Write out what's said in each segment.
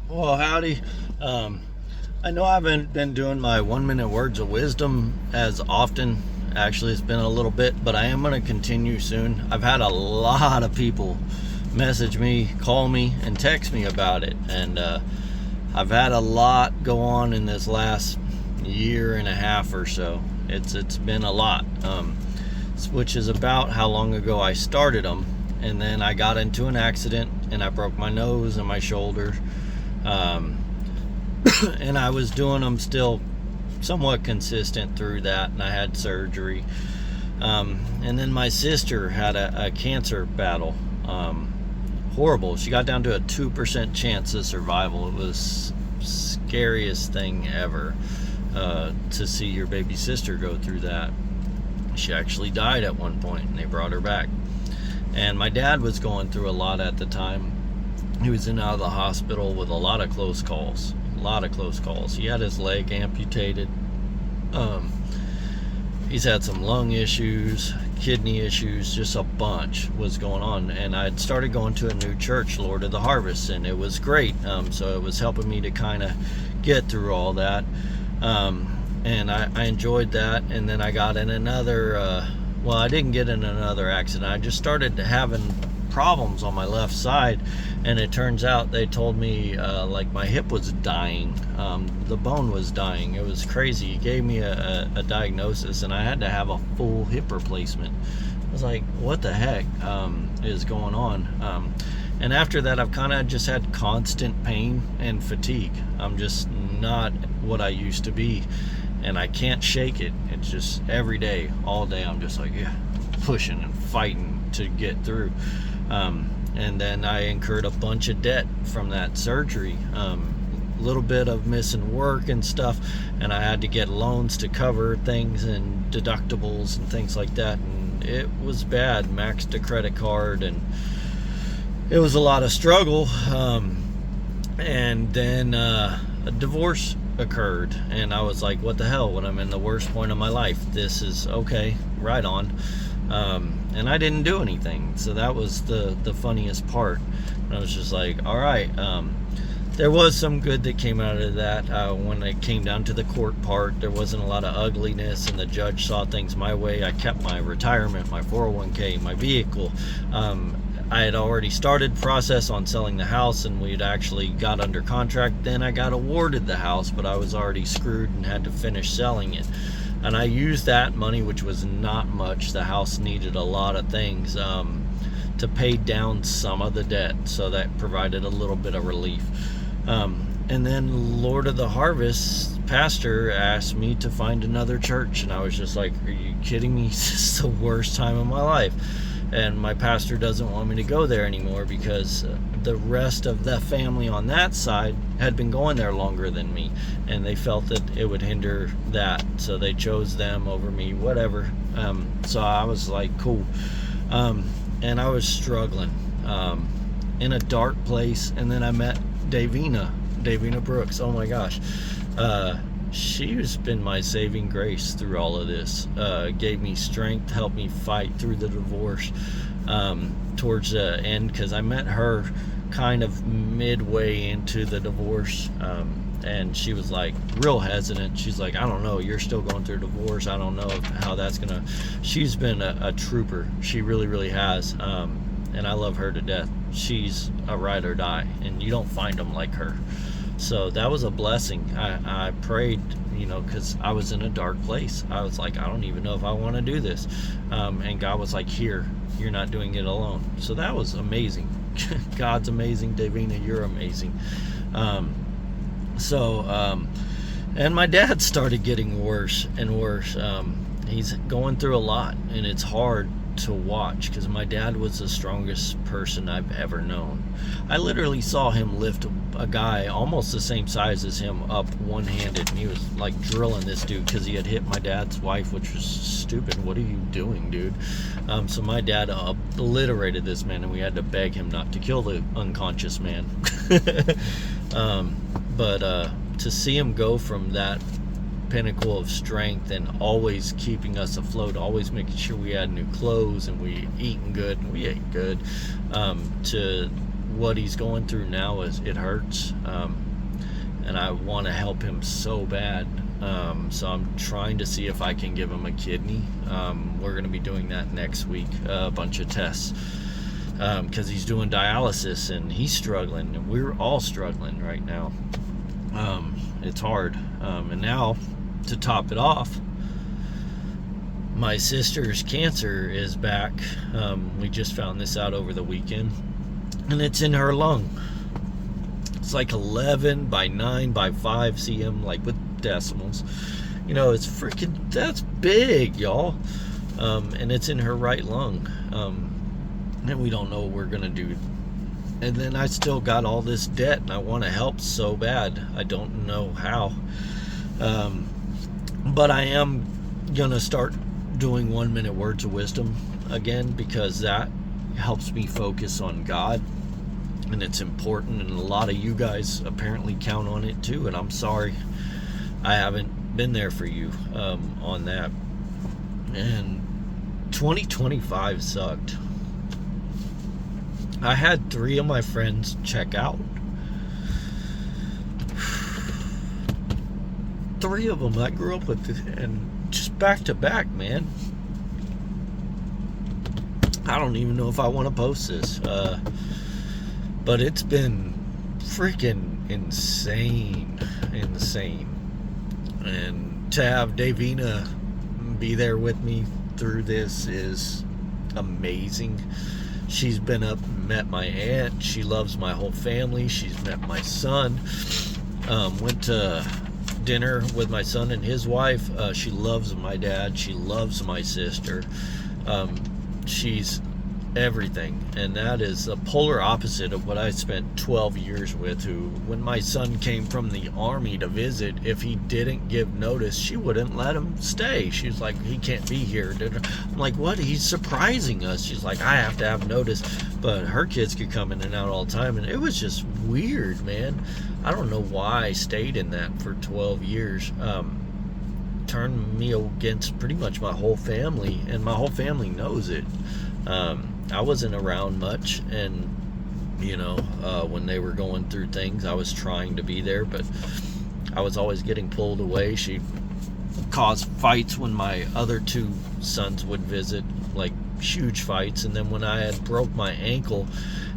Well, howdy. Um, I know I haven't been doing my 1 minute words of wisdom as often. Actually, it's been a little bit, but I am going to continue soon. I've had a lot of people message me, call me, and text me about it. And I've had a lot go on in this last year and a half or so. It's been a lot, which is about how long ago I started them. And then I got into an accident and I broke my nose and my shoulder. Um, and I was doing them still somewhat consistent through that, and I had surgery. And then my sister had a cancer battle. Horrible. She got down to a 2% chance of survival. It was scariest thing ever to see your baby sister go through that. She actually died at one point, and they brought her back. And my dad was going through a lot at the time. He was in and out of the hospital with a lot of close calls. He had his leg amputated. He's had some lung issues, kidney issues, just a bunch was going on. And I'd started going to a new church, Lord of the Harvest, and it was great. So it was helping me to kind of get through all that. And I enjoyed that. And then I got in another, I didn't get in another accident. I just started having problems on my left side, and it turns out they told me like my hip was dying, the bone was dying. It was crazy. He gave me a diagnosis, and I had to have a full hip replacement. I was like, what the heck is going on? And after that, I've kind of just had constant pain and fatigue. I'm just not what I used to be, and I can't shake it. It's just every day, all day, I'm just like, yeah, pushing and fighting to get through. And then I incurred a bunch of debt from that surgery, little bit of missing work and stuff, and I had to get loans to cover things and deductibles and things like that, and it was bad. Maxed a credit card, and it was a lot of struggle. And then a divorce occurred, and I was like, what the hell, when I'm in the worst point of my life, this is okay, right on. And I didn't do anything, so that was the funniest part. I was just like, all right. There was some good that came out of that. When it came down to the court part, there wasn't a lot of ugliness, and the judge saw things my way. I kept my retirement, my 401k, my vehicle. I had already started process on selling the house, and we'd actually got under contract. Then I got awarded the house, but I was already screwed and had to finish selling it. And I used that money, which was not much. The house needed a lot of things to pay down some of the debt, so that provided a little bit of relief. And then Lord of the Harvest pastor asked me to find another church, and I was just like, are you kidding me? This is the worst time of my life. And my pastor doesn't want me to go there anymore because the rest of the family on that side had been going there longer than me, and they felt that it would hinder that, so they chose them over me, whatever. So I was like, cool. And I was struggling in a dark place, and then I met Davina Brooks. Oh my gosh. She's been my saving grace through all of this. Gave me strength, helped me fight through the divorce towards the end, because I met her kind of midway into the divorce, and she was like real hesitant. She's like, I don't know, you're still going through a divorce. I don't know how that's gonna. She's been a trooper. She really, really has. And I love her to death. She's a ride or die, and you don't find them like her. So that was a blessing. I prayed, because I was in a dark place. I was like, I don't even know if I want to do this. And God was like, here, you're not doing it alone. So that was amazing. God's amazing. Davina, you're amazing. And my dad started getting worse and worse. He's going through a lot, and it's hard to watch, because my dad was the strongest person I've ever known. I literally saw him lift a guy almost the same size as him up one-handed, and he was like drilling this dude because he had hit my dad's wife, which was stupid. What are you doing, dude? So my dad obliterated this man, and we had to beg him not to kill the unconscious man. But to see him go from that pinnacle of strength and always keeping us afloat, always making sure we had new clothes and we eating good, and we ate good, to what he's going through now it hurts, and I want to help him so bad. So I'm trying to see if I can give him a kidney. We're going to be doing that next week, a bunch of tests, because he's doing dialysis and he's struggling, and we're all struggling right now. It's hard. And now, to top it off, my sister's cancer is back. We just found this out over the weekend, and it's in her lung. It's like 11 by 9 by 5 cm, like with decimals. It's freaking, that's big, y'all. And it's in her right lung. And we don't know what we're gonna do. And then I still got all this debt, and I want to help so bad. I don't know how. But I am gonna start doing 1 minute words of wisdom again, because that helps me focus on God, and it's important, and a lot of you guys apparently count on it too, and I'm sorry I haven't been there for you on that. And 2025 sucked. I had 3 of my friends check out. 3 of them I grew up with, and just back to back, man. I don't even know if I want to post this, but it's been freaking insane. And to have Davina be there with me through this is amazing. She's been up and met my aunt. She loves my whole family. She's met my son. Went to dinner with my son and his wife. She loves my dad. She loves my sister. She's everything, and that is a polar opposite of what I spent 12 years with, who, when my son came from the army to visit, if he didn't give notice, she wouldn't let him stay. She's like, he can't be here. I'm like, what? He's surprising us. She's like, I have to have notice. But her kids could come in and out all the time, and it was just weird, man. I don't know why I stayed in that for 12 years. Turned me against pretty much my whole family, and my whole family knows it. I wasn't around much, and when they were going through things, I was trying to be there, but I was always getting pulled away. She caused fights when my other 2 sons would visit, like huge fights. And then when I had broke my ankle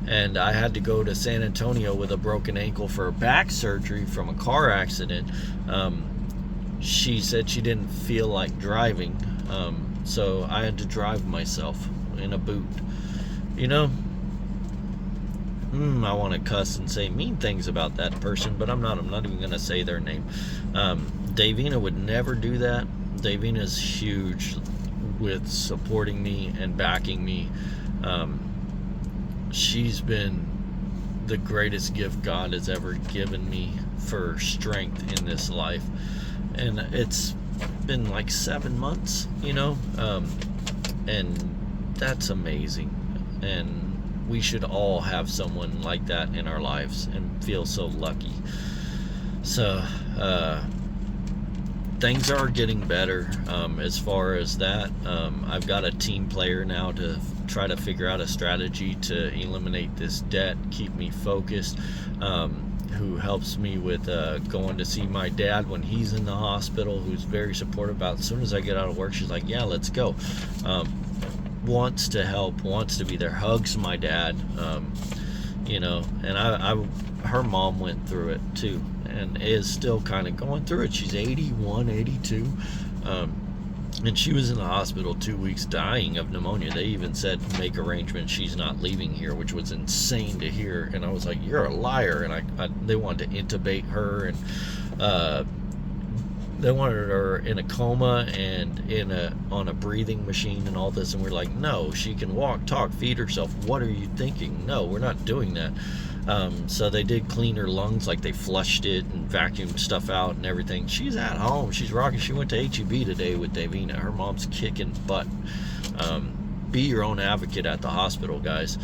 and I had to go to San Antonio with a broken ankle for back surgery from a car accident, she said she didn't feel like driving, so I had to drive myself in a boot. I want to cuss and say mean things about that person, but I'm not even going to say their name. Davina would never do that. Davina's huge with supporting me and backing me. She's been the greatest gift God has ever given me for strength in this life. And it's been like 7 months, and that's amazing. And we should all have someone like that in our lives and feel so lucky. So things are getting better as far as that. I've got a team player now to try to figure out a strategy to eliminate this debt, keep me focused, who helps me with going to see my dad when he's in the hospital, who's very supportive about, as soon as I get out of work, she's like, yeah, let's go. Wants to help, wants to be there, hugs my dad, and her mom went through it too, and is still kind of going through it. She's 81, 82, and she was in the hospital 2 weeks dying of pneumonia. They even said make arrangements, she's not leaving here, which was insane to hear. And I was like, you're a liar. And they wanted to intubate her, and they wanted her in a coma and on a breathing machine and all this, and we're like, no, she can walk, talk, feed herself. What are you thinking? No, we're not doing that. So they did clean her lungs, like they flushed it and vacuumed stuff out and everything. She's at home, she's rocking. She went to HEB today with Davina. Her mom's kicking butt. Be your own advocate at the hospital, guys.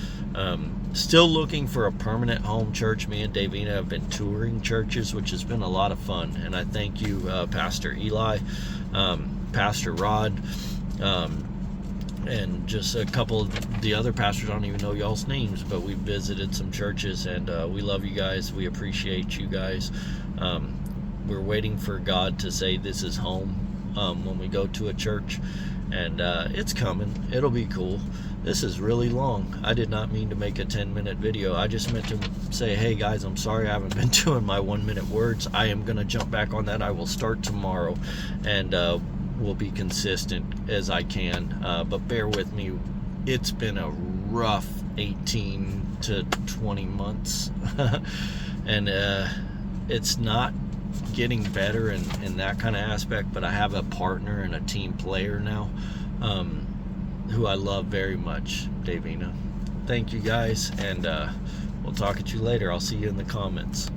Still looking for a permanent home church. Me and Davina have been touring churches, which has been a lot of fun. And I thank you, Pastor Eli, Pastor Rod, and just a couple of the other pastors. I don't even know y'all's names, but we visited some churches, and we love you guys. We appreciate you guys. We're waiting for God to say this is home when we go to a church, and it's coming. It'll be cool. This is really long. I did not mean to make a 10-minute video. I just meant to say, hey guys, I'm sorry I haven't been doing my 1-minute words. I am going to jump back on that. I will start tomorrow, and will be consistent as I can, but bear with me. It's been a rough 18 to 20 months and it's not getting better in that kind of aspect, but I have a partner and a team player now, who I love very much, Davina. Thank you guys, and we'll talk at you later. I'll see you in the comments.